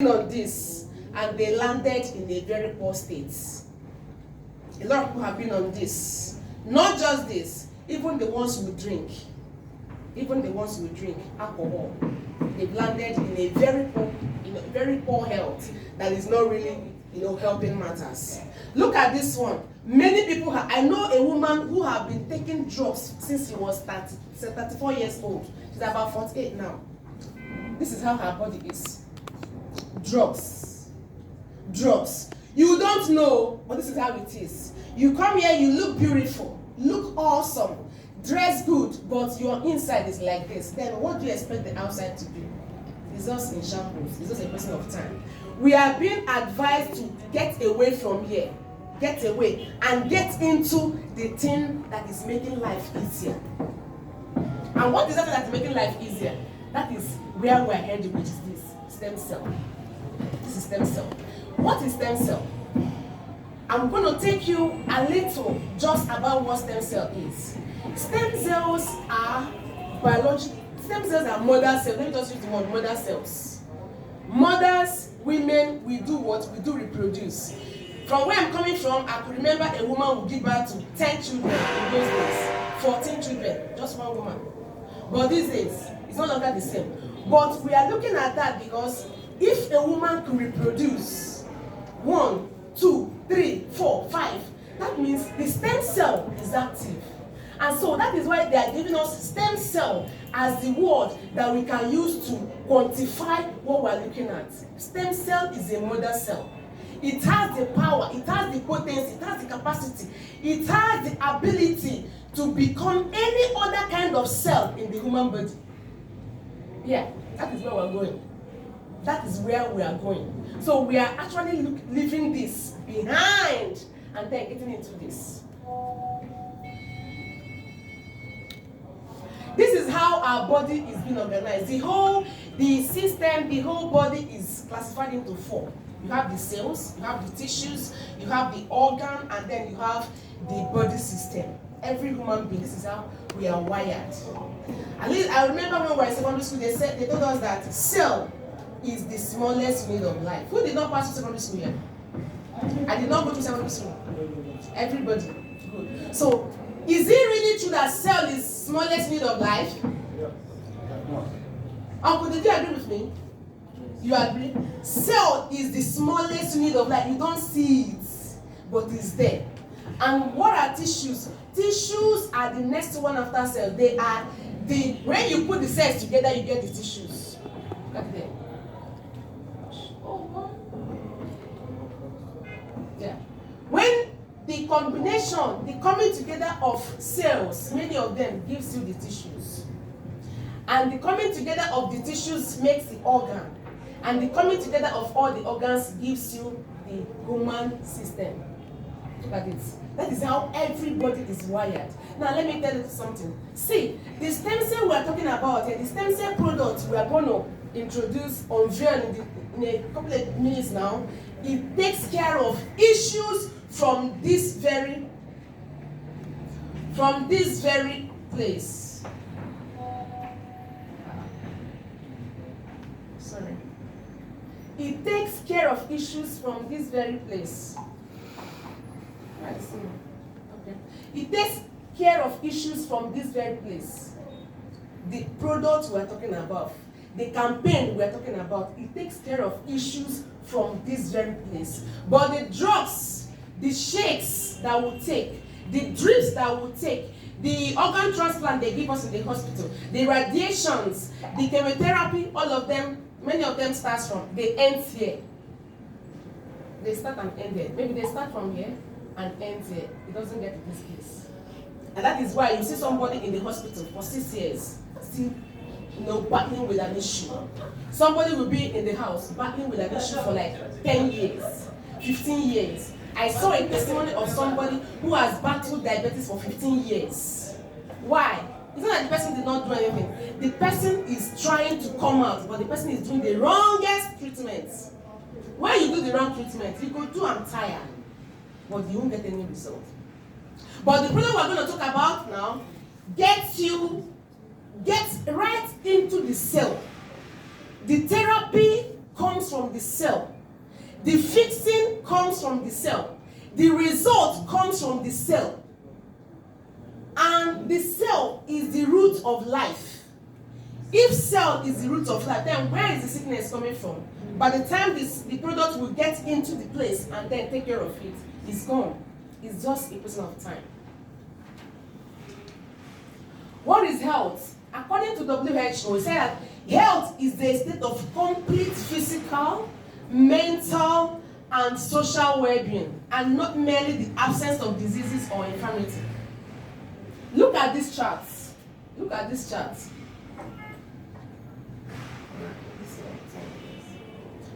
on this and they landed in a very poor state. A lot of people have been on this. Not just this, even the ones who drink. Even the ones who drink alcohol. They've landed in a very poor health that is not really, helping matters. Look at this one. Many people I know a woman who have been taking drugs since she was 34 years old. She's about 48 now. This is how her body is. Drugs. You don't know, but this is how it is. You come here, you look beautiful, look awesome, dress good, but your inside is like this. Then what do you expect the outside to be? It's just in shambles. It's just a question of time. We are being advised to get away from here. Get away and get into the thing that is making life easier. And what is that that's making life easier? That is where we're heading, which is this stem cell. This is stem cell. What is stem cell? I'm going to take you a little just about what stem cell is. Stem cells are biological. Stem cells are mother cells. Let me just use the word mother cells. Mothers, women, we do what? We do reproduce. From where I'm coming from, I could remember a woman would give birth to 10 children in those days. 14 children, just one woman. But these days, it's no longer the same. But we are looking at that because if a woman could reproduce 1, 2, 3, 4, 5, that means the stem cell is active. And so that is why they are giving us stem cell as the word that we can use to quantify what we're looking at. Stem cell is a mother cell. It has the power, it has the potency, it has the capacity, it has the ability to become any other kind of cell in the human body. Yeah, that is where we're going. That is where we are going. So we are actually leaving this behind and then getting into this. This is how our body is being organized. The system, the whole body is classified into 4. You have the cells, you have the tissues, you have the organ, and then you have the body system. Every human being, this is how we are wired. At least I remember when we were in secondary school, they told us that cell is the smallest unit of life. Who did not pass through secondary school here? I did not go to secondary school. Everybody. Good. So, is it really true that cell is smallest unit of life? Uncle, did you agree with me? You agree? Cell is the smallest unit of life. You don't see it, but it's there. And what are tissues? Tissues are the next one after cell. They are when you put the cells together, you get the tissues. Look at them. Yeah. When the combination, the coming together of cells, many of them gives you the tissues. And the coming together of the tissues makes the organ. And the coming together of all the organs gives you the human system. Look at it. That is how everybody is wired. Now let me tell you something. See, the stem cell we are talking about here, the stem cell product we are going to introduce, unveil in a couple of minutes now, it takes care of issues from this very place. Sorry. It takes care of issues from this very place. Okay. It takes care of issues from this very place. The product we are talking about, the campaign we are talking about, it takes care of issues from this very place. But the drugs, the shakes that we take, the drips that we take, the organ transplant they give us in the hospital, the radiations, the chemotherapy, all of them, many of them starts from, they end here. They start and end here. Maybe they start from here and end here. It doesn't get to this place. And that is why you see somebody in the hospital for 6 years, still battling with an issue. Somebody will be in the house battling with an issue for like 10 years, 15 years. I saw a testimony of somebody who has battled diabetes for 15 years. Why? It's not that the person did not do anything. The person is trying to come out, but the person is doing the wrongest treatments. When you do the wrong treatment, you go do I'm tired, but you won't get any result. But the problem we're going to talk about now gets right into the cell. The therapy comes from the cell. The fixing comes from the cell. The result comes from the cell. And the cell is the root of life. If cell is the root of life, then where is the sickness coming from? By the time the product will get into the place and then take care of it, it's gone. It's just a question of time. What is health? According to WHO, it said that health is the state of complete physical, mental, and social well-being, and not merely the absence of diseases or infirmity. Look at these charts. Look at this chart.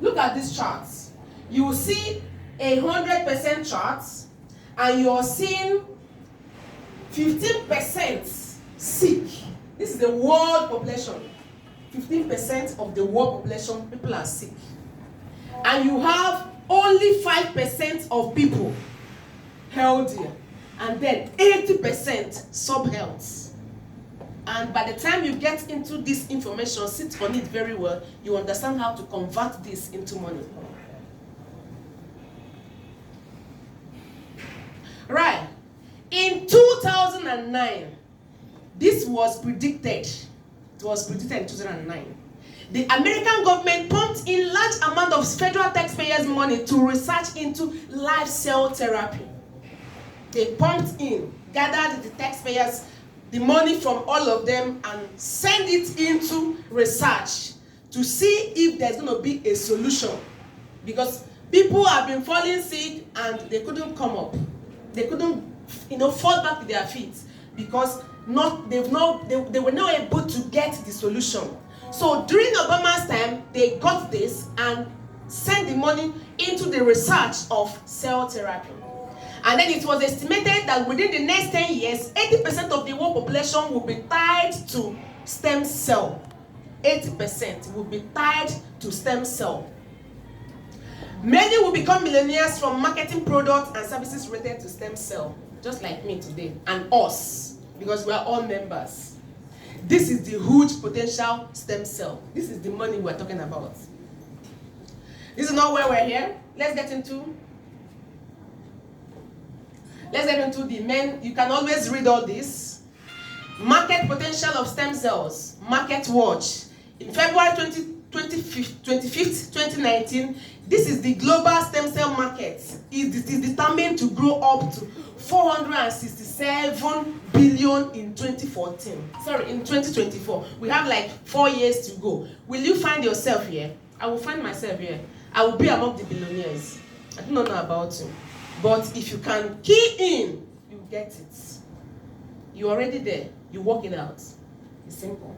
Look at these charts. You will see 100% charts, and you are seeing 15% sick. This is the world population. 15% of the world population, people are sick. And you have only 5% of people healthy. And then 80% sub-health. And by the time you get into this information, sit on it very well, you understand how to convert this into money. Right. In 2009, this was predicted. It was predicted in 2009. The American government pumped in large amount of federal taxpayers' money to research into live cell therapy. They pumped in, gathered the taxpayers, the money from all of them, and sent it into research to see if there's going to be a solution. Because people have been falling sick and they couldn't come up. They couldn't, fall back to their feet because they were not able to get the solution. So during Obama's time, they got this and sent the money into the research of cell therapy. And then it was estimated that within the next 10 years, 80% of the world population will be tied to stem cell. 80% will be tied to stem cell. Many will become millionaires from marketing products and services related to stem cell, just like me today, and us, because we are all members. This is the huge potential stem cell. This is the money we're talking about. This is not where we're here. Let's get into the main. You can always read all this. Market potential of stem cells. Market watch. In February 25th, 2019, this is the global stem cell market. It is determined to grow up to 467 billion in 2014. Sorry, in 2024. We have like 4 years to go. Will you find yourself here? I will find myself here. I will be among the billionaires. I do not know about you. But if you can key in, you get it. You're already there. You work it out. It's simple.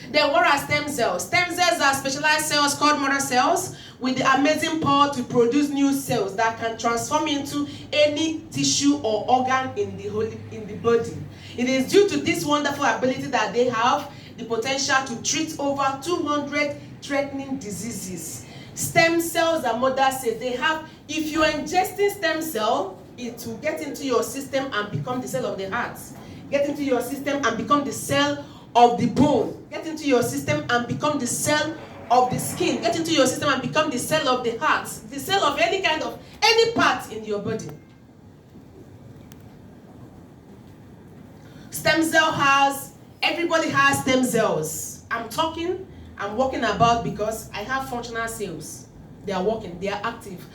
Then what are stem cells? Stem cells are specialized cells called mother cells with the amazing power to produce new cells that can transform into any tissue or organ in the body. It is due to this wonderful ability that they have the potential to treat over 200 threatening diseases. Stem cells are mother cells. They have, if you are ingesting stem cell, it will get into your system and become the cell of the heart. Get into your system and become the cell of the bone. Get into your system and become the cell of the skin. Get into your system and become the cell of the heart. The cell of any part in your body. Stem cell everybody has stem cells. I'm walking about because I have functional cells. They are working, they are active.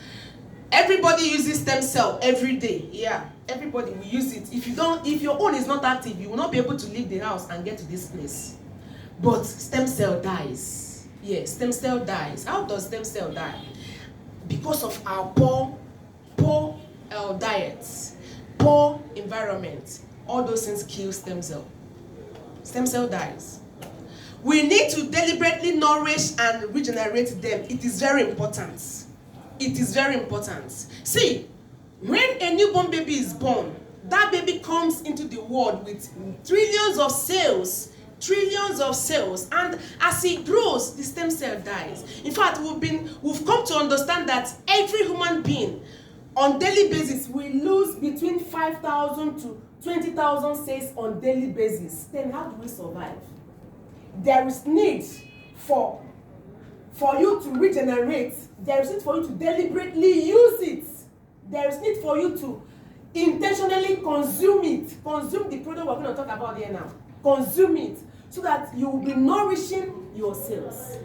Everybody uses stem cell every day. Yeah, everybody will use it. If your own is not active, you will not be able to leave the house and get to this place. But stem cell dies. Yes, stem cell dies. How does stem cell die? Because of our poor diets, poor environment. All those things kill stem cell. Stem cell dies. We need to deliberately nourish and regenerate them. It is very important. It is very important. See, when a newborn baby is born, that baby comes into the world with trillions of cells, and as it grows, the stem cell dies. In fact, we've come to understand that every human being on daily basis will lose between 5,000 to 20,000 cells on daily basis. Then how do we survive? there is need for you to regenerate. There is need for you to deliberately use it. There is need for you to intentionally consume it. Consume the product we're going to talk about here now. Consume it so that you will be nourishing your cells.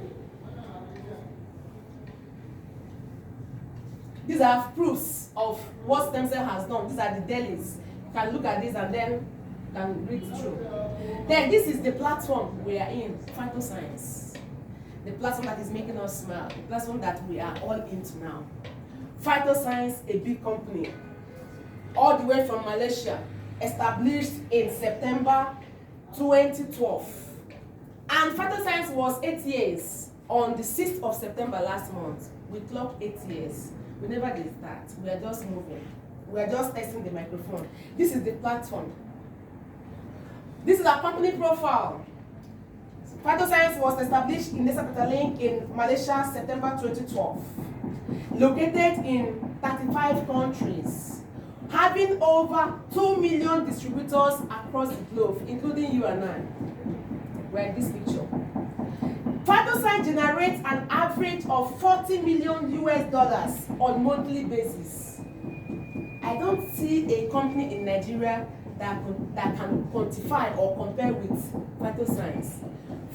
These are proofs of what stem cell has done. These are the delis. You can look at this and then you can read through. Then this is the platform we are in, Phytoscience. The platform that is making us smile. The platform that we are all into now. Phytoscience, a big company, all the way from Malaysia, established in September 2012. And Phytoscience was 8 years on the 6th of September last month. We clocked 8 years. We never did start. We are just moving. We are just testing the microphone. This is the platform. This is our company profile. Phytoscience was established in Desa Petaling in Malaysia, September 2012. Located in 35 countries. Having over 2 million distributors across the globe, including you and I. We're in this picture. Phytoscience generates an average of $40 million on monthly basis. I don't see a company in Nigeria that can quantify or compare with Phytoscience.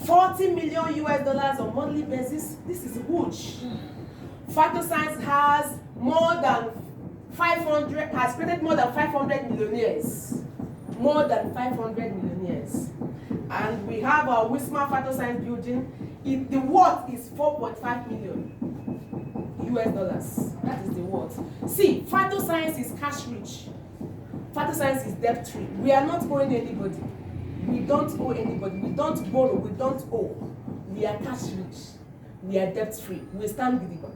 $40 million on monthly basis. This is huge. Phytoscience has created more than 500 millionaires. More than 500 millionaires. And we have our Wisma Phytoscience building. The worth is $4.5 million. That is the worth. See, Phytoscience is cash rich. Phytoscience is debt free. We are not owing anybody. We don't owe anybody. We don't borrow. We don't owe. We are cash rich. We are debt free. We stand gidiba.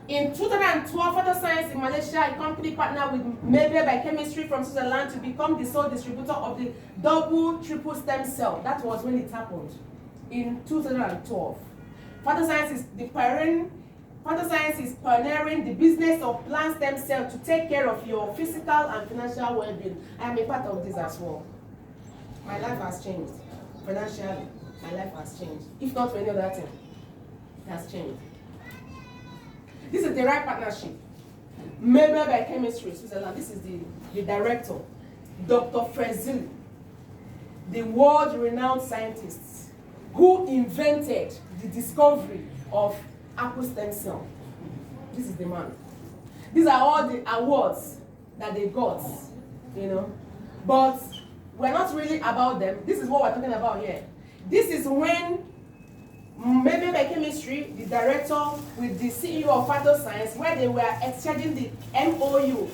In 2012, Phytoscience in Malaysia, a company partnered with Maybe Biochemistry from Switzerland to become the sole distributor of the double triple stem cell. That was when it happened. In 2012. Phytoscience is pioneering the business of plant stem cell to take care of your physical and financial well-being. I am a part of this as well. My life has changed. Financially, my life has changed. If not for any other thing, it has changed. This is the right partnership. Maybe Biochemistry, Switzerland. This is the director, Dr. Frezil, the world-renowned scientist who invented the discovery of apple stem cell. This is the man. These are all the awards that they got, you know. But we're not really about them. This is what we're talking about here. This is when Maybe Biochemistry, the director with the CEO of Phytoscience, where they were exchanging the MOU,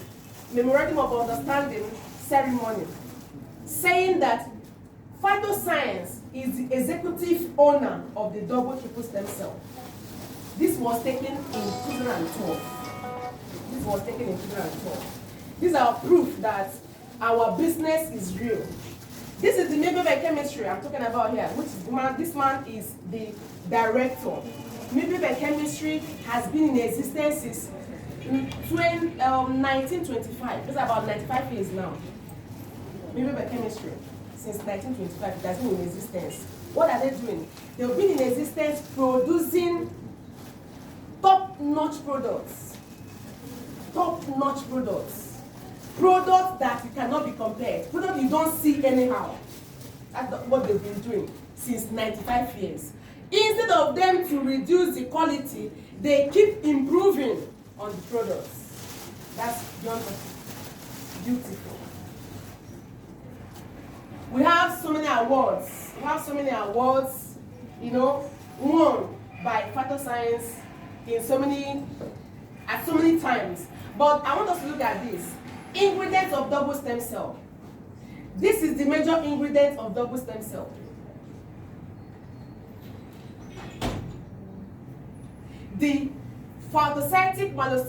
Memorandum of Understanding ceremony, saying that Phytoscience is the executive owner of the double triple stem cell. This was taken in 2012. This was taken in 2012. These are proof that our business is real. This is the Maybe Biochemistry I'm talking about here, which is this man is the director. Maybe Biochemistry has been in existence since 1925. It's about 95 years now. Maybe Biochemistry. Since 1925, it has been in existence. What are they doing? They've been in existence producing top-notch products. Top-notch products. Products that cannot be compared. Products you don't see anyhow. That's what they've been doing since 95 years. Instead of them to reduce the quality, they keep improving on the products. That's beautiful. We have so many awards. You know, won by Phytoscience at so many times. But I want us to look at this. Ingredients of double stem cell. This is the major ingredient of double stem cell. The phagocytic Malus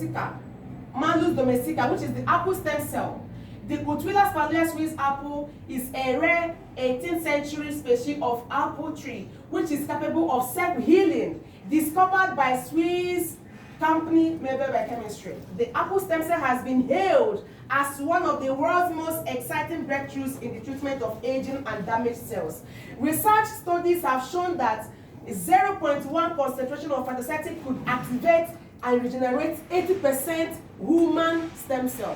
domestica, which is the apple stem cell. The Cutulus palea Swiss apple is a rare 18th century species of apple tree which is capable of self-healing, discovered by Swiss company Maybell Biochemistry. The apple stem cell has been hailed as one of the world's most exciting breakthroughs in the treatment of aging and damaged cells. Research studies have shown that 0.1 concentration of phytocytic could activate and regenerate 80% human stem cell.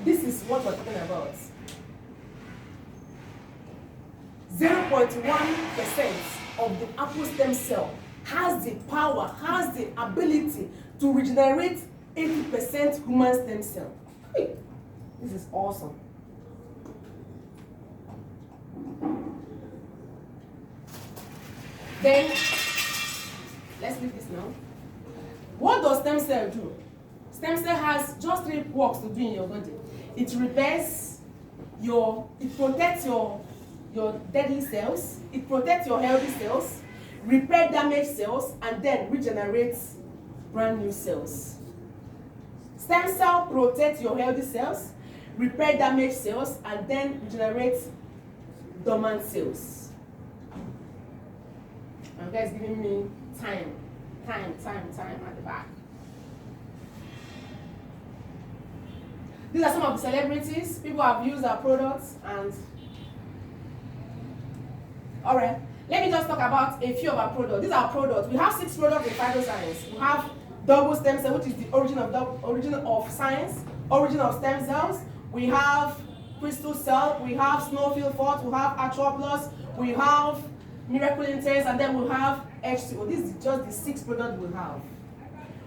This is what we're talking about. 0.1% of the apple stem cell has the power, has the ability to regenerate 80% human stem cell. Hey, this is awesome. Then, let's leave this now. What does stem cell do? Stem cell has just 3 works to do in your body. It repairs it protects your deadly cells, it protects your healthy cells, repair damaged cells, and then regenerates brand new cells. Stem cell protects your healthy cells, repair damaged cells, and then regenerates dormant cells. And you guys giving me time at the back. These are some of the celebrities. People have used our products, and alright, let me just talk about a few of our products. These are our products. We have 6 products in phytoscience. We have double stem cell, which is the origin of science, origin of stem cells. We have crystal cell, we have snowfield forte, we have Atropos, we have miracle intense, and then we have H2O. This is just the 6 products we have,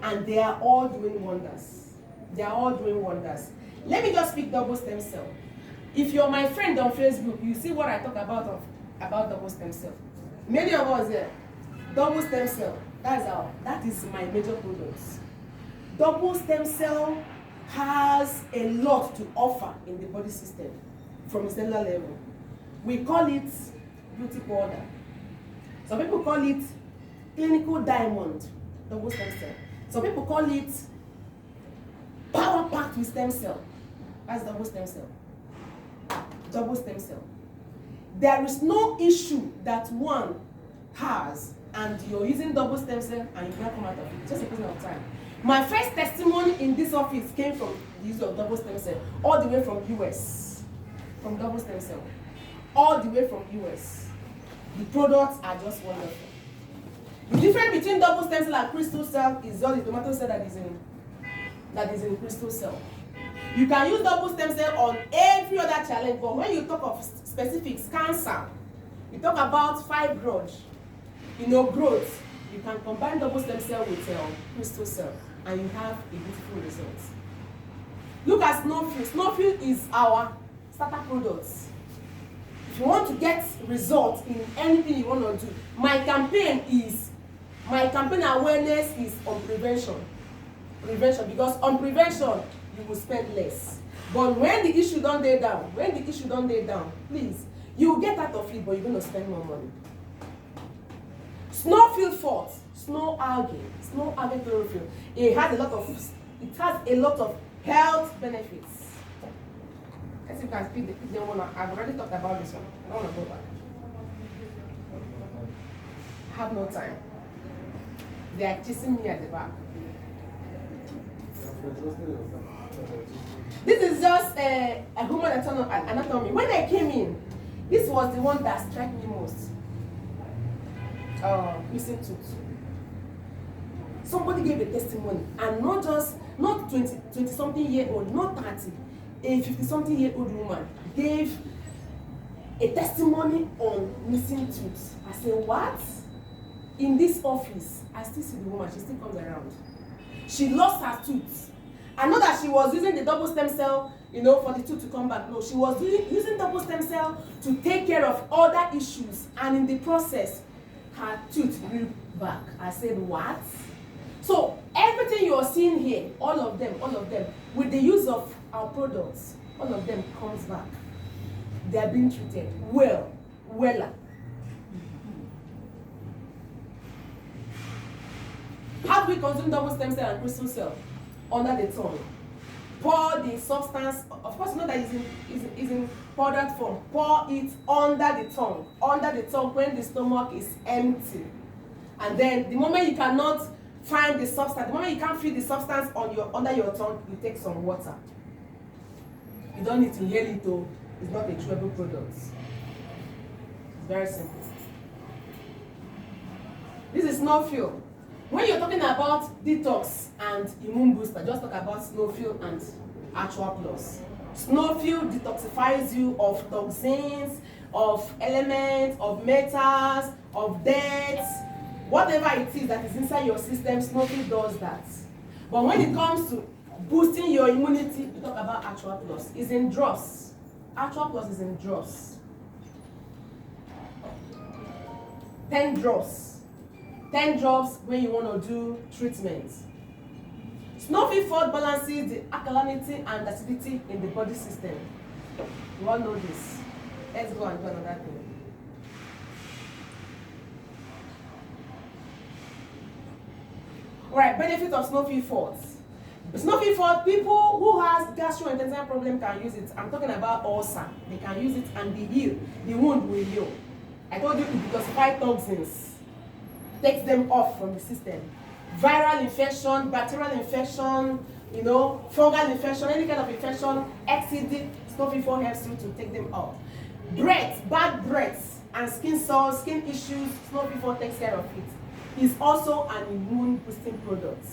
and they are all doing wonders. They are all doing wonders. Let me just pick double stem cell. If you're my friend on Facebook, you see what I talk about double stem cell. Many of us here, double stem cell, that is my major product. Double stem cell has a lot to offer in the body system from a cellular level. We call it beauty powder. Some people call it clinical diamond, double stem cell. Some people call it power packed with stem cell. That's double stem cell. Double stem cell. There is no issue that one has and you're using double stem cell and you can't come out of it. Just a question of time. My first testimony in this office came from the use of double stem cell, all the way from US. From double stem cell. All the way from US. The products are just wonderful. The difference between double stem cell and crystal cell is just the tomato cell that is in crystal cell. You can use double stem cell on every other challenge, but when you talk of specifics, cancer, you talk about fibroid, growth, you can combine double stem cell with crystal cell, and you have a beautiful result. Look at Snowfield. Snowfield is our starter product. If you want to get results in anything you want to do, my campaign awareness is on prevention. Because on prevention, you will spend less. But when the issue don't lay down, please, you will get out of it, but you're going to spend more money. Snowfield forte, snow algae chlorophyll. It has a lot of health benefits. Let's see if you can speak the one. I've already talked about this one. I don't want to go back. I have no time. They are chasing me at the back. This is just a human anatomy. When I came in, this was the one that struck me most. Missing tooth. Somebody gave a testimony, and not 20 something year old, not 30, a 50 something year old woman gave a testimony on missing tooth. I said, what? In this office, I still see the woman, she still comes around. She lost her tooth. I know that she was using the double stem cell, for the tooth to come back. No, she was using double stem cell to take care of other issues, and in the process, her tooth grew back. I said, what? So everything you are seeing here, all of them, with the use of our products, all of them comes back. They are being treated weller. How do we consume double stem cell and crystal cell? Under the tongue. Pour the substance, of course, that is in powdered form. Pour it under the tongue when the stomach is empty. And then the moment you cannot find the substance, the moment you can't feel the substance under your tongue, you take some water. You don't need to inhale it though. It's not a chewable product. It's very simple. This is Snowfil. When you're talking about detox and immune booster, just talk about Snowfil and Arthro Plus. Snowfil detoxifies you of toxins, of elements, of metals, of dirt, whatever it is that is inside your system. Snowfil does that. But when it comes to boosting your immunity, you talk about Arthro Plus. It's in drops. Arthro Plus is in drops. 10 drops. 10 drops when you want to do treatment. Snowfil Forte balances the alkalinity and acidity in the body system. You all know this. Let's go and do another thing. Alright, benefit of Snowfil Forte. Snowfil Forte, people who has gastrointestinal problem can use it. I'm talking about ulcer. They can use it and be healed. The wound will heal. I told you it detoxifies toxins. Takes them off from the system. Viral infection, bacterial infection, fungal infection, any kind of infection, XCD, Snowfil Forte helps you to take them off. Breath, bad breath, and skin sores, skin issues, Snowfil Forte takes care of it. It's also an immune boosting product.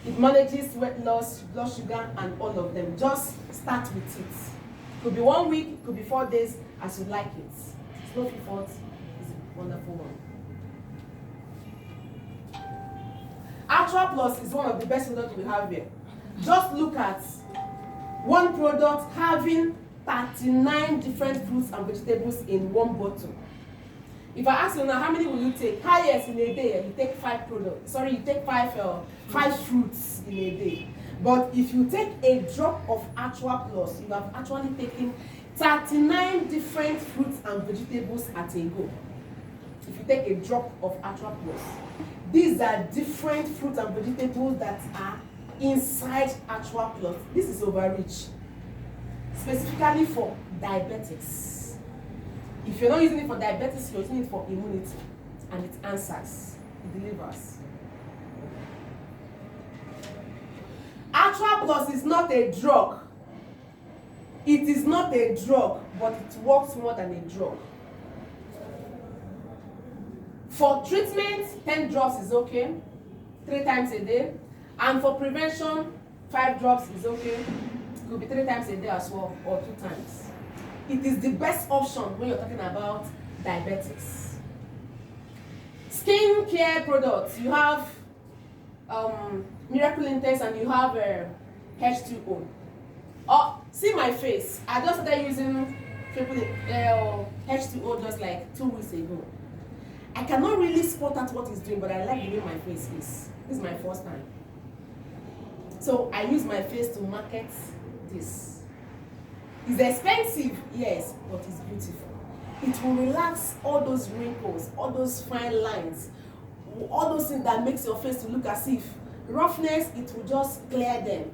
It manages weight loss, blood sugar, and all of them. Just start with it. It could be 1 week, it could be 4 days, as you like it. Snowfil Forte is a wonderful one. Arthro Plus is one of the best products we have here. Just look at one product having 39 different fruits and vegetables in one bottle. If I ask you now, how many will you take? Highest in a day, you take 5 products. Sorry, you take 5 fruits in a day. But if you take a drop of Arthro Plus, you have actually taken 39 different fruits and vegetables at a go. If you take a drop of Arthro Plus, these are different fruits and vegetables that are inside Arthro Plus. This is overreach, specifically for diabetics. If you're not using it for diabetes, you're using it for immunity, and it answers, it delivers. Arthro Plus is not a drug. It is not a drug, but it works more than a drug. For treatment, 10 drops is okay, 3 times a day. And for prevention, 5 drops is okay. It could be 3 times a day as well, or 2 times. It is the best option when you're talking about diabetics. Skin care products, you have Miracle Intense and you have H2O. Oh, see my face. I just started using H2O just like 2 weeks ago. I cannot really spot out what it's doing, but I like the way my face is. This is my first time. So I use my face to market this. It's expensive, yes, but it's beautiful. It will relax all those wrinkles, all those fine lines, all those things that makes your face to look as if roughness, it will just clear them.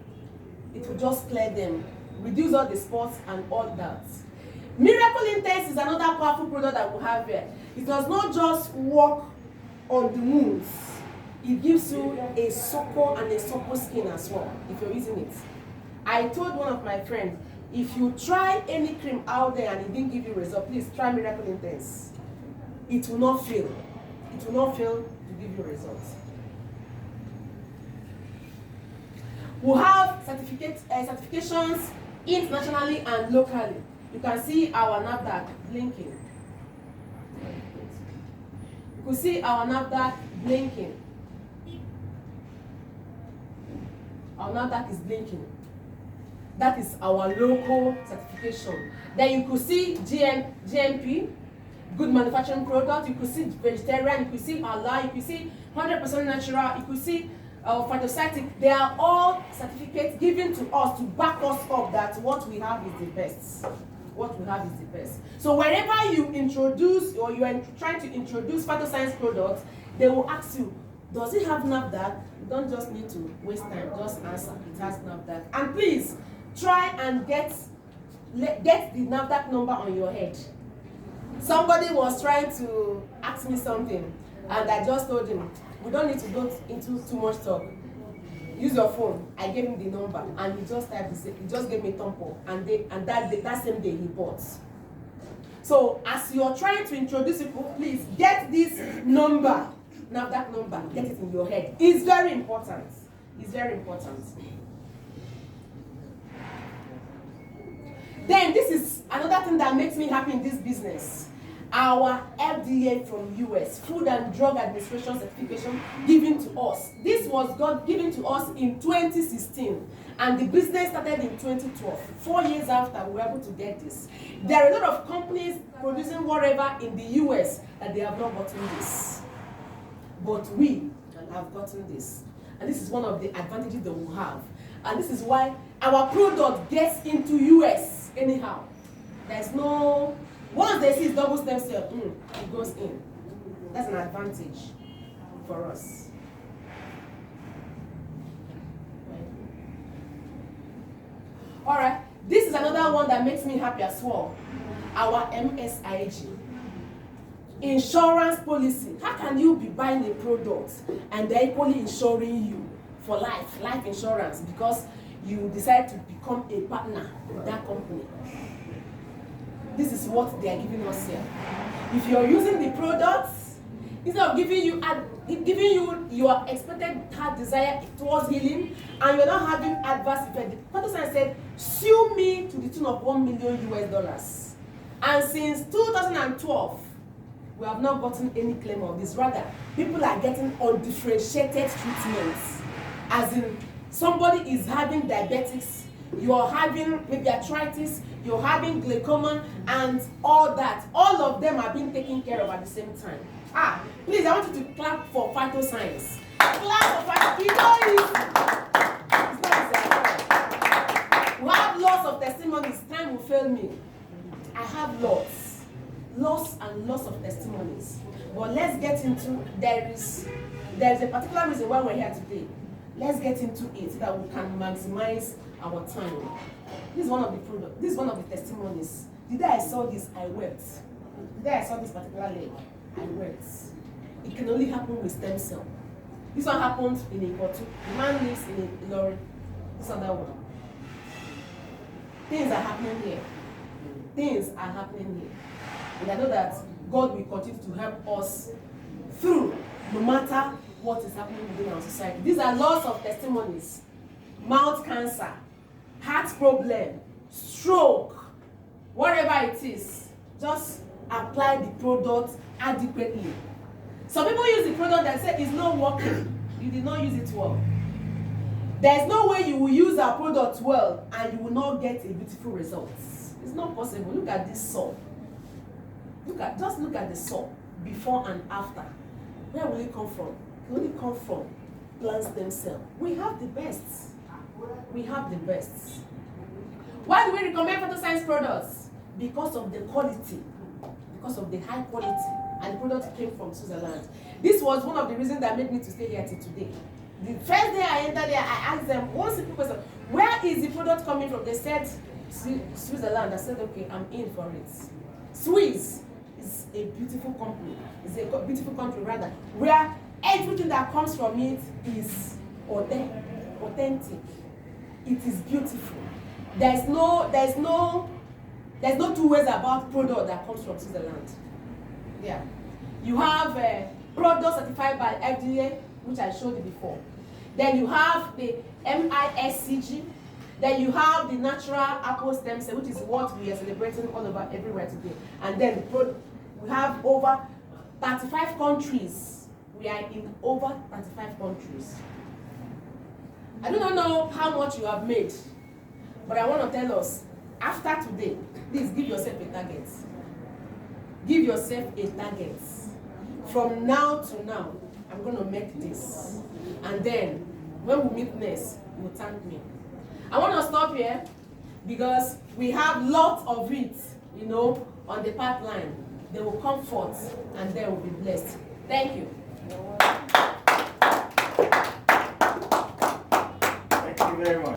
It will just clear them. Reduce all the spots and all that. Miracle Intense is another powerful product that we have here. It does not just work on the wounds. It gives you a supple and a supple skin as well if you're using it. I told one of my friends, if you try any cream out there and it didn't give you result, please try Miracle Intense. It will not fail. It will not fail to give you results. We have certifications internationally and locally. You can see our NAFDAC blinking. You can see our NAFDAC blinking. Our NAFDAC is blinking. That is our local certification. Then you could see GMP, good manufacturing product. You could see vegetarian. You could see halal. You could see 100% natural. You could see phytosanitary. They are all certificates given to us to back us up that what we have is the best. What we have is the best. So wherever you introduce or you are trying to introduce phytoscience products, they will ask you, does it have NAFDAC? You don't just need to waste time. Just answer. It has NAFDAC. And please try and get the NAFDAC number on your head. Somebody was trying to ask me something, And I just told him, we don't need to go into too much talk. Use your phone. I gave him the number, and he just typed. He just gave me thumb up, and that same day he bought. So as you are trying to introduce people, please get this number. Now that number, get it in your head. It's very important. It's very important. Then this is another thing that makes me happy in this business. Our FDA from US, Food and Drug Administration certification given to us. This was given to us in 2016, and the business started in 2012. 4 years after, we were able to get this. There are a lot of companies producing whatever in the US that they have not gotten this. But we have gotten this. And this is one of the advantages that we have. And this is why our product gets into US anyhow. There's no... Once they see it's double stem cell, it goes in. That's an advantage for us. All right, this is another one that makes me happy as well. Our MSIG. Insurance policy. How can you be buying a product and they're equally insuring you for life insurance, because you decide to become a partner with that company? This is what they are giving us here. If you're using the products, instead of giving you your expected heart desire towards healing, and you're not having adverse effects, the person said, sue me to the tune of $1 million US. And since 2012, we have not gotten any claim of this. Rather, people are getting undifferentiated treatments. As in, somebody is having diabetics, you're having maybe arthritis, you're having glaucoma, and all that. All of them are being taken care of at the same time. Please, I want you to clap for phytoscience. Clap for phytoscience. It's not easy at all. We have lots of testimonies. Time will fail me. I have lots and lots of testimonies. But let's get into, there is a particular reason why we're here today. Let's get into it so that we can maximize our time. This is one of the products. This is one of the testimonies. The day I saw this, I wept. The day I saw this particular leg, I wept. It can only happen with stem cell. This one happened in Ikotu. The man lives in Ilorin. This other one. Things are happening here. Things are happening here. And I know that God will continue to help us through, no matter what is happening within our society. These are lots of testimonies. Mouth cancer, heart problem, stroke, whatever it is, just apply the product adequately. Some people use the product that say it's not working. You did not use it well. There is no way you will use our product well and you will not get a beautiful result. It's not possible. Look at this saw. Just look at the saw before and after. Where will it come from? It will only come from plant stem cell. We have the best. We have the best. Why do we recommend phytoscience products? Because of the quality, because of the high quality, and the product came from Switzerland. This was one of the reasons that made me to stay here till today. The first day I entered there, I asked them one simple question: where is the product coming from? They said Switzerland. I said, okay, I'm in for it. Swiss is a beautiful company. It's a beautiful country rather, where everything that comes from it is authentic. It is beautiful. There's no two ways about product that comes from Switzerland. Yeah. You have a product certified by FDA, which I showed you before. Then you have the MISCG. Then you have the natural apple stem cell, which is what we are celebrating all over everywhere today. And then we have over 35 countries. We are in over 35 countries. I do not know how much you have made, but I want to tell us, after today, please give yourself a target. Give yourself a target. From now to now, I'm going to make this. And then, when we meet next, you will thank me. I want to stop here because we have lots of it, on the pipeline. They will come forth and they will be blessed. Thank you. Thank you very much.